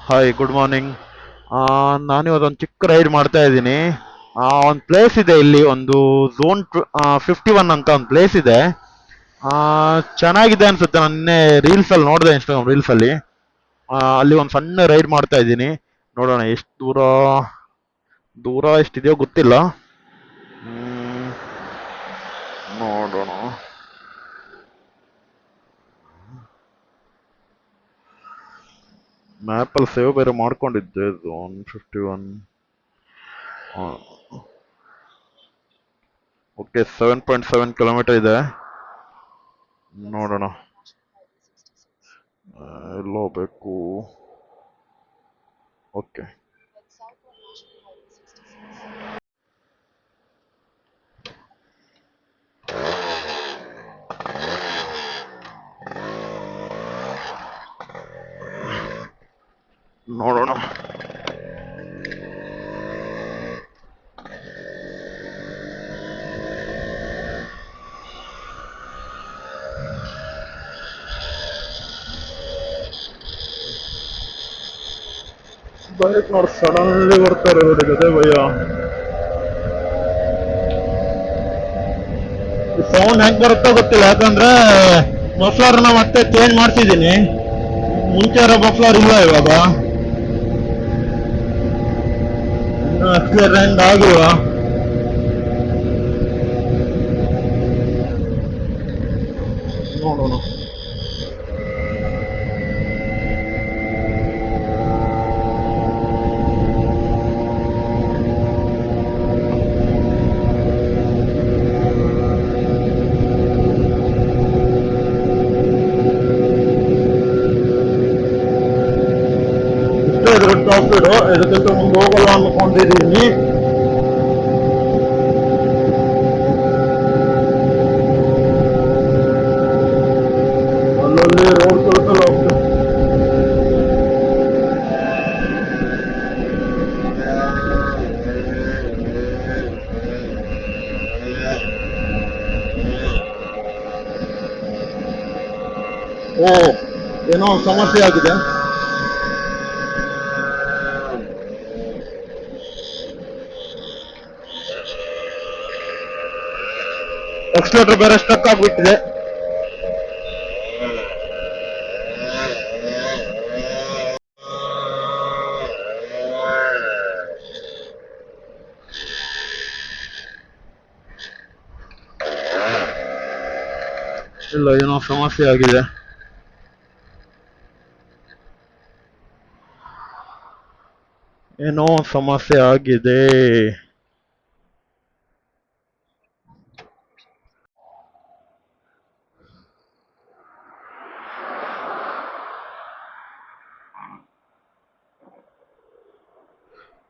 Hi, good morning. ನಾನು ಇವತ್ತೊಂದು ಚಿಕ್ಕ ರೈಡ್ ಮಾಡ್ತಾ ಇದ್ದೀನಿ. ಒಂದು ಪ್ಲೇಸ್ ಇದೆ ಇಲ್ಲಿ, ಒಂದು ಝೋನ್ 51 ಅಂತ ಒಂದು ಪ್ಲೇಸ್ ಇದೆ. ಆ, ಚೆನ್ನಾಗಿದೆ ಅನ್ಸುತ್ತೆ. ನಾನು ನಿನ್ನೆ ರೀಲ್ಸ್ ಅಲ್ಲಿ ನೋಡಿದೆ, ಇನ್ಸ್ಟಾಗ್ರಾಮ್ ರೀಲ್ಸ್ ಅಲ್ಲಿ. ಅಲ್ಲಿ ಒಂದು ಸಣ್ಣ ರೈಡ್ ಮಾಡ್ತಾ ಇದ್ದೀನಿ. ನೋಡೋಣ ಎಷ್ಟು ದೂರ. ದೂರ ಎಷ್ಟಿದೆಯೋ ಗೊತ್ತಿಲ್ಲ. ಹ್ಮ್, ನೋಡೋಣ. ಮ್ಯಾಪಲ್ಲಿ ಸೇವ್ ಬೇರೆ ಮಾಡ್ಕೊಂಡಿದ್ದೆ. ಝೋನ್ 51. ಓಕೆ, 7.7 ಕಿಲೋಮೀಟರ್ ಇದೆ. ನೋಡೋಣ. ಎಲ್ಲೋ ಬೇಕು. ಓಕೆ. ನೋಡೋಣ. ಬೈಕ್ ನೋಡಿ ಸಡನ್ಲಿ ಬರ್ತಾರೆ ಇವ್ರಿಗೆ, ಅದೇ ಭಯ. ಈ ಸೌಂಡ್ ಹೆಂಗ್ ಬರುತ್ತೋ ಗೊತ್ತಿಲ್ಲ, ಯಾಕಂದ್ರೆ ಮಫ್ಲರ್ನ ಮತ್ತೆ ಚೇಂಜ್ ಮಾಡ್ತಿದ್ದೀನಿ. ಮುಂಚೆ ಇರೋ ಮಫ್ಲರ್ ಇಲ್ಲ ಇವಾಗ, ಇನ್ನು ಆಕ್ಸಿಡೆಂಟ್ ಆಗಿಲ್ಲ. ನೋಡೋಣ. ಇಷ್ಟೇ ಇದ್ರ ಟಾಪ್ ಇಡು, ಇದಕ್ಕಿಂತ ಮುಂದೆ ಹೋಗಲ್ಲ ಅನ್ಕೊಂಡಿದ್ದೀನಿ. ಅಲ್ಲಲ್ಲಿ ರೋಡ್ ಕಳ್ಸಲ್ಲ ಹೋಗ್ತದೆ. ಓ, ಏನೋ ಸಮಸ್ಯೆ ಆಗಿದೆ. ಎಕ್ಸ್ಲೇಟರ್ ಬೇರೆ ಸ್ಟಕ್ ಆಗ್ಬಿಟ್ಟಿದೆ. ಇಲ್ಲ, ಏನೋ ಸಮಸ್ಯೆ ಆಗಿದೆ. ಏನೋ ಸಮಸ್ಯೆ ಆಗಿದೆ.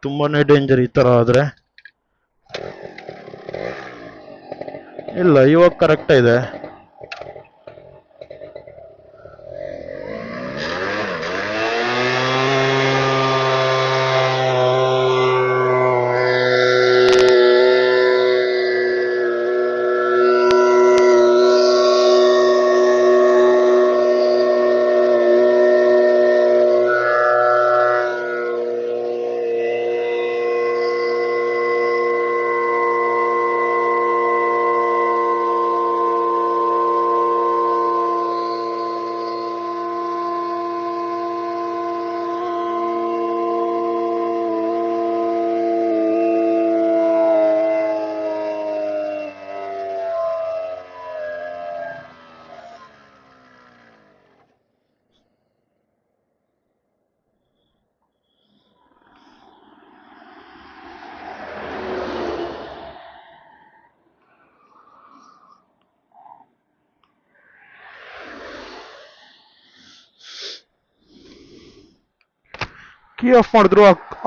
ತುಂಬಾನೇ ಡೇಂಜರ್ ಈ ತರ ಆದ್ರೆ. ಇಲ್ಲ, ಇವಾಗ ಕರೆಕ್ಟ್ ಇದೆ. ಕೀ ಆಫ್ ಮಾಡಿದ್ರು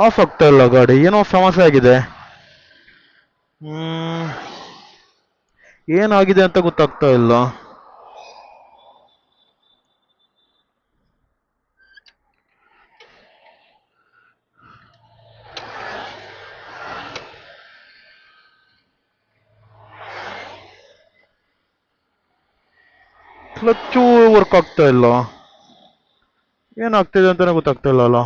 ಆಫ್ ಆಗ್ತಾ ಇಲ್ಲ ಗಾಡಿ, ಏನೋ ಸಮಸ್ಯೆ ಆಗಿದೆ. ಹ್ಮ್, ಏನಾಗಿದೆ ಅಂತ ಗೊತ್ತಾಗ್ತಾ ಇಲ್ಲ. ಕ್ಲಚ್ಚು ವರ್ಕ್ ಆಗ್ತಾ ಇಲ್ಲ. ಏನಾಗ್ತಿದೆ ಅಂತಾನೆ ಗೊತ್ತಾಗ್ತಾ ಇಲ್ಲ ಅಲ್ಲ.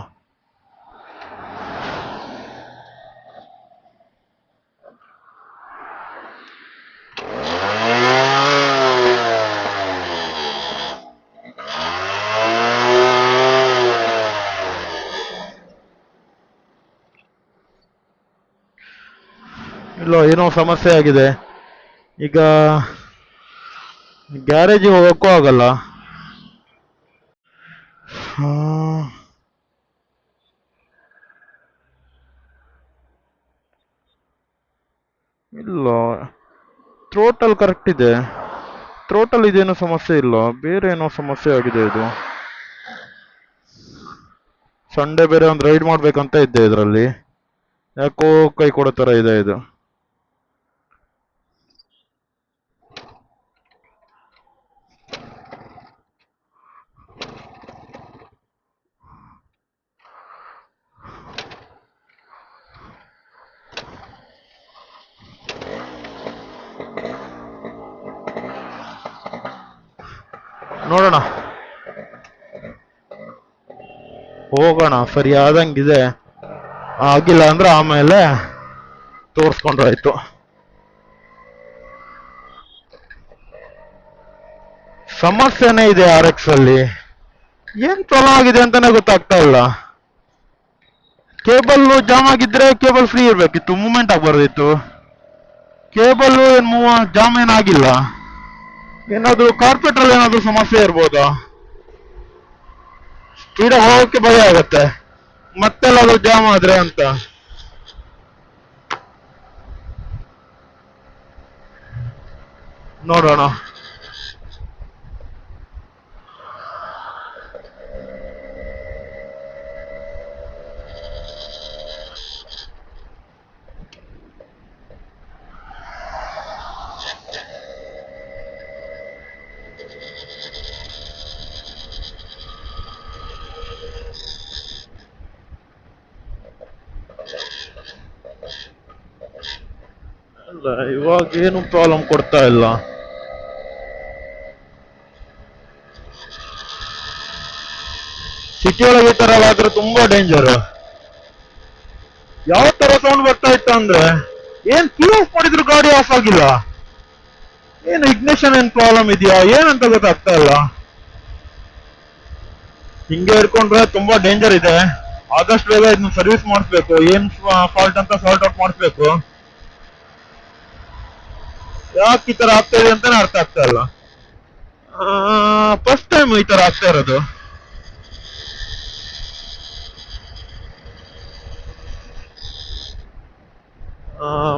ಇಲ್ಲ ಏನೋ ಸಮಸ್ಯೆ ಆಗಿದೆ. ಈಗ ಗ್ಯಾರೇಜಿಗೆ ಹೋಗೋಕ್ಕೂ ಆಗಲ್ಲ. ಆ, ಇಲ್ಲ, ಥ್ರೋಟಲ್ ಕರೆಕ್ಟ್ ಇದೆ. ಥ್ರೋಟಲ್ ಇದೇನೋ ಸಮಸ್ಯೆ ಇಲ್ಲ, ಬೇರೆ ಏನೋ ಸಮಸ್ಯೆ ಆಗಿದೆ ಇದು. ಸಂಡೇ ಬೇರೆ ಒಂದು ರೈಡ್ ಮಾಡ್ಬೇಕಂತ ಇದ್ದೆ ಇದರಲ್ಲಿ, ಯಾಕೋ ಕೈ ಕೊಡೋ ಥರ ಇದೆ ಇದು. ನೋಡೋಣ, ಹೋಗೋಣ. ಸರಿ ಆದಂಗಿದೆ, ಆಗಿಲ್ಲ ಅಂದ್ರೆ ಆಮೇಲೆ ತೋರಿಸ್ಕೊಂಡ್ರಾಯ್ತು. ಸಮಸ್ಯೆನೇ ಇದೆ ಆರ್ ಎಕ್ಸ್ ಅಲ್ಲಿ, ಏನ್ ಪ್ರಾಬ್ಲಮ್ ಆಗಿದೆ ಅಂತಾನೆ ಗೊತ್ತಾಗ್ತಾ ಇಲ್ಲ. ಕೇಬಲ್ ಜಾಮ್ ಆಗಿದ್ರೆ ಕೇಬಲ್ ಫ್ರೀ ಇರ್ಬೇಕಿತ್ತು, ಮೂವ್ಮೆಂಟ್ ಆಗ್ಬಾರ್ದಿತ್ತು. ಕೇಬಲ್ ಏನ್ ಜಾಮ್ ಏನಾಗಿಲ್ಲ. ಏನಾದ್ರು ಕಾರ್ಪೆಟ್ ಅಲ್ಲಿ ಏನಾದ್ರು ಸಮಸ್ಯೆ ಇರ್ಬೋದಾ? ಸ್ಪೀಡ್ ಹೋಗಕ್ಕೆ ಭಯ ಆಗತ್ತೆ, ಮತ್ತೆಲ್ಲಾದ್ರೂ ಜಾಮ್ ಆದ್ರೆ ಅಂತ. ನೋಡೋಣ. ಅಲ್ಲ, ಇವಾಗ ಏನು ಪ್ರಾಬ್ಲಮ್ ಕೊಡ್ತಾ ಇಲ್ಲ. ಸಿಟಿ ಒಳಗೆ ಈ ತರ ಆದ್ರೆ ತುಂಬಾ ಡೇಂಜರ್. ಯಾವ ತರ ಸೌಂಡ್ ಬರ್ತಾ ಇತ್ತು ಅಂದ್ರೆ, ಏನ್ ಕೀ ಆಫ್ ಮಾಡಿದ್ರು ಗಾಡಿ ಆಫ್ ಆಗಿಲ್ಲ. ಏನು ಇಗ್ನಿಷನ್ ಏನ್ ಪ್ರಾಬ್ಲಮ್ ಇದೆಯಾ ಏನಂತ ಗೊತ್ತಾಗ್ತಾ ಇಲ್ಲ. ಹಿಂಗೆ ಇಟ್ಕೊಂಡ್ರೆ ತುಂಬಾ ಡೇಂಜರ್ ಇದೆ. ಆದಷ್ಟು ಬೇಗ ಇದನ್ನ ಸರ್ವಿಸ್ ಮಾಡಿಸ್ಬೇಕು, ಏನ್ ಫಾಲ್ಟ್ ಅಂತ ಸಾರ್ಟ್ ಔಟ್ ಮಾಡಿಸ್ಬೇಕು. ಯಾಕೆ ಈ ತರ ಆಗ್ತಾ ಇದೆ ಅಂತಾನೆ ಅರ್ಥ ಆಗ್ತಾ ಇಲ್ಲ. ಫಸ್ಟ್ ಟೈಮ್ ಈ ತರ ಆಗ್ತಾ ಇರೋದು.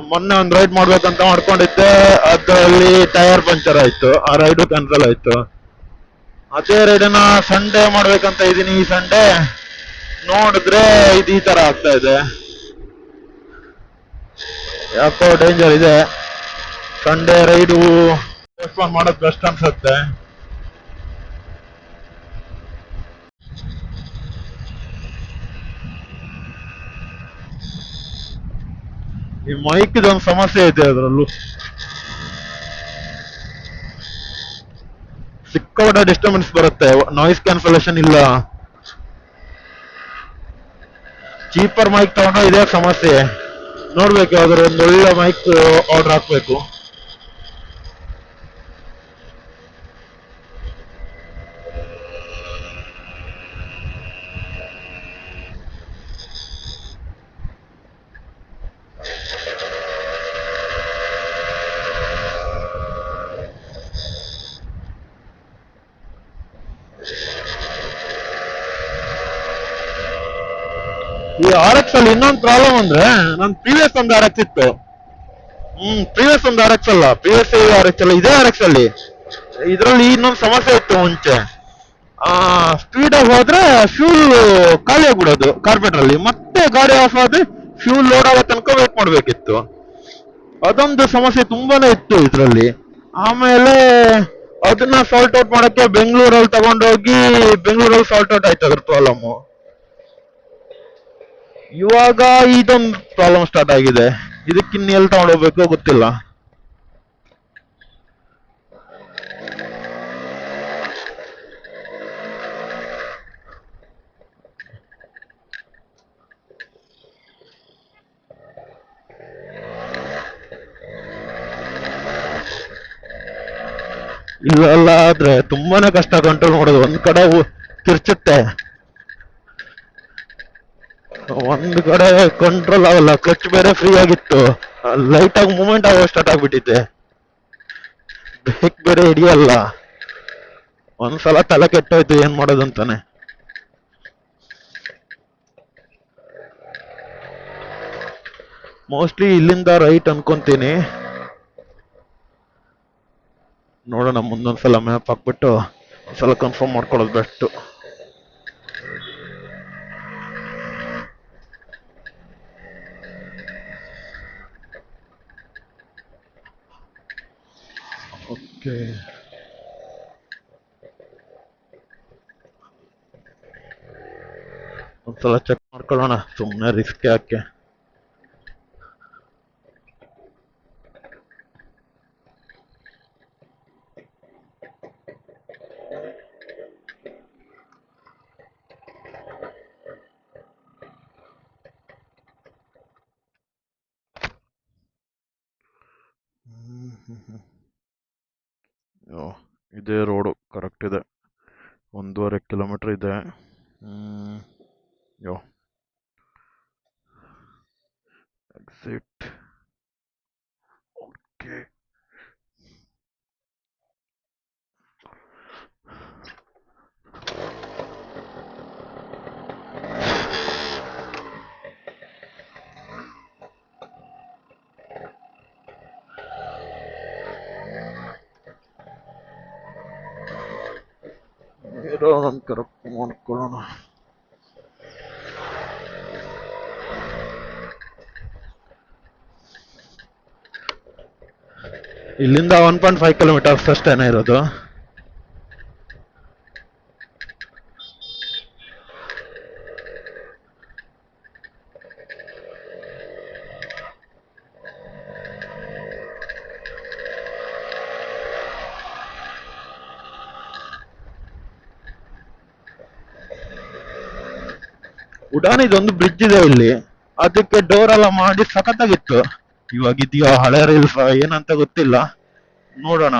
ಮೊನ್ನೆ ಒಂದು ರೈಡ್ ಮಾಡ್ಬೇಕಂತ ಮಾಡ್ಕೊಂಡಿದ್ದೆ, ಅದರಲ್ಲಿ ಟೈರ್ ಪಂಚರ್ ಆಯ್ತು, ಆ ರೈಡು ಕ್ಯಾನ್ಸಲ್ ಆಯ್ತು. ಅದೇ ರೈಡನ್ನ ಸಂಡೇ ಮಾಡ್ಬೇಕಂತ ಇದೀನಿ. ಈ ಸಂಡೇ ನೋಡಿದ್ರೆ ಇದು ಈ ತರ ಆಗ್ತಾ ಇದೆ. ಯಾಕೋ ಡೇಂಜರ್ ಇದೆ. ಸಂಡೇ ರೈಡು ಪೋಸ್ಟ್ಪೋನ್ ಮಾಡೋದು ಬೆಸ್ಟ್ ಅನ್ಸುತ್ತೆ. ಈ ಮೈಕ್ ಇದೊಂದು ಸಮಸ್ಯೆ ಇದೆ, ಅದರಲ್ಲೂ ಸಿಕ್ಕಾಪಟ್ಟೆ ಡಿಸ್ಟರ್ಬೆನ್ಸ್ ಬರುತ್ತೆ, ನಾಯ್ಸ್ ಕ್ಯಾನ್ಸಲೇಷನ್ ಇಲ್ಲ. ಚೀಪರ್ ಮೈಕ್ ತಗೊಂಡ್ರೆ ಇದೇ ಸಮಸ್ಯೆ. ನೋಡ್ಬೇಕು, ಯಾವ್ದಾದ್ರು ಒಂದು ಒಳ್ಳೆ ಮೈಕ್ ಆರ್ಡರ್ ಹಾಕ್ಬೇಕು. ಈ ಆರ್ ಎಕ್ಸ್ ಅಲ್ಲಿ ಇನ್ನೊಂದು ಪ್ರಾಬ್ಲಮ್ ಅಂದ್ರೆ, ನನ್ ಪ್ರೀವಿಯಸ್ ಒಂದು ಆರ್ ಎಕ್ಸ್ ಇತ್ತು. ಪ್ರೀವಿಯಸ್ ಒಂದು ಆರ್ ಎಕ್ಸ್ ಅಲ್ಲ, ಪ್ರೀವಿಯಸ್ ಆರ್ ಎಕ್ಸ್ ಅಲ್ಲ, ಇದೇ ಆರ್ ಎಕ್ಸ್ ಅಲ್ಲಿ. ಇದ್ರಲ್ಲಿ ಇನ್ನೊಂದು ಸಮಸ್ಯೆ ಇತ್ತು ಮುಂಚೆ. ಸ್ಪೀಡ್ ಆಗಿ ಹೋದ್ರೆ ಫ್ಯೂಲ್ ಖಾಲಿ ಆಗ್ಬಿಡೋದು ಕಾರ್ಪೆಟ್ ಅಲ್ಲಿ, ಮತ್ತೆ ಗಾಡಿ ಆಫ್ ಆದ್ರೆ ಫ್ಯೂಲ್ ಲೋಡ್ ಆಗೋ ತನಕ ವೇಟ್ ಮಾಡ್ಬೇಕಿತ್ತು. ಅದೊಂದು ಸಮಸ್ಯೆ ತುಂಬಾನೇ ಇತ್ತು ಇದ್ರಲ್ಲಿ. ಆಮೇಲೆ ಅದನ್ನ ಸಾಲ್ಟ್ ಔಟ್ ಮಾಡಕ್ಕೆ ಬೆಂಗಳೂರಲ್ಲಿ ತಗೊಂಡೋಗಿ, ಬೆಂಗಳೂರಲ್ಲಿ ಸಾಲ್ಟ್ ಔಟ್ ಆಯ್ತು ಅದ್ರ ಪ್ರಾಬ್ಲಮ್. ಇವಾಗ ಇದೊಂದು ಪ್ರಾಬ್ಲಮ್ ಸ್ಟಾರ್ಟ್ ಆಗಿದೆ. ಇದಕ್ಕಿನ್ನ ಎಲ್ಲಿ ತಗೊಂಡೋಗ್ಬೇಕು ಗೊತ್ತಿಲ್ಲ. ಇಲ್ಲೆಲ್ಲ ಆದ್ರೆ ತುಂಬಾನೇ ಕಷ್ಟ ಕಂಟ್ರೋಲ್ ಮಾಡೋದು. ಒಂದ್ ಕಡೆ ಕಿರ್ಚುತ್ತೆ, ಒಂದ್ ಕಡೆ ಕಂಟ್ರೋಲ್ ಆಗಲ್ಲ. ಕ್ಲಚ್ ಬೇರೆ ಫ್ರೀ ಆಗಿತ್ತು, ಲೈಟ್ ಆಗಿ ಮೂವ್ಮೆಂಟ್ ಆಗೋ ಸ್ಟಾರ್ಟ್ ಆಗ್ಬಿಟ್ಟಿದೆ. ಬ್ರೇಕ್ ಬೇರೆ ಹಿಡಿಯಲ್ಲ. ಒಂದ್ಸಲ ತಲೆ ಕೆಟ್ಟೋಯ್ತು ಏನ್ ಮಾಡೋದಂತಾನೆ. ಮೋಸ್ಟ್ಲಿ ಇಲ್ಲಿಂದ ರೈಟ್ ಅನ್ಕೊಂತೀನಿ. ನೋಡೋಣ ಮುಂದೊಂದ್ಸಲ ಮ್ಯಾಪ್ ಹಾಕ್ಬಿಟ್ಟು ಒಂದ್ಸಲ ಕನ್ಫರ್ಮ್ ಮಾಡ್ಕೊಳ್ಳೋದು ಬೆಸ್ಟ್. ಓಕೆ, ಒಂದ್ಸಲ ಚೆಕ್ ಮಾಡ್ಕೊಳ್ಳೋಣ, ಸುಮ್ಮನೆ ರಿಸ್ಕ್ ಯಾಕೆ. ಇದೇ ರೋಡು ಕರೆಕ್ಟ್ ಇದೆ, 1.5 ಕಿಲೋಮೀಟರ್ ಇದೆ. ಯೋ ಎಕ್ಸಿಟ್. ಓಕೆ, ಕರೆಕ್ಟ್ ಮಾಡ್ಕೊಳ್ಳೋಣ. ಇಲ್ಲಿಂದ 1.5 ಕಿಲೋಮೀಟರ್ಸ್ ಅಷ್ಟೇನೆ ಇರೋದು. ಉಡಾನ್ ಇದೊಂದು ಬ್ರಿಡ್ಜ್ ಇದೆ ಇಲ್ಲಿ, ಅದಕ್ಕೆ ಡೋರ್ ಎಲ್ಲ ಮಾಡಿ ಸಖತ್ತಾಗಿತ್ತು. ಇವಾಗ ಇದೆಯಾ ಹಳೆ ರೀಲ್ಸ್ ಏನಂತ ಗೊತ್ತಿಲ್ಲ, ನೋಡೋಣ.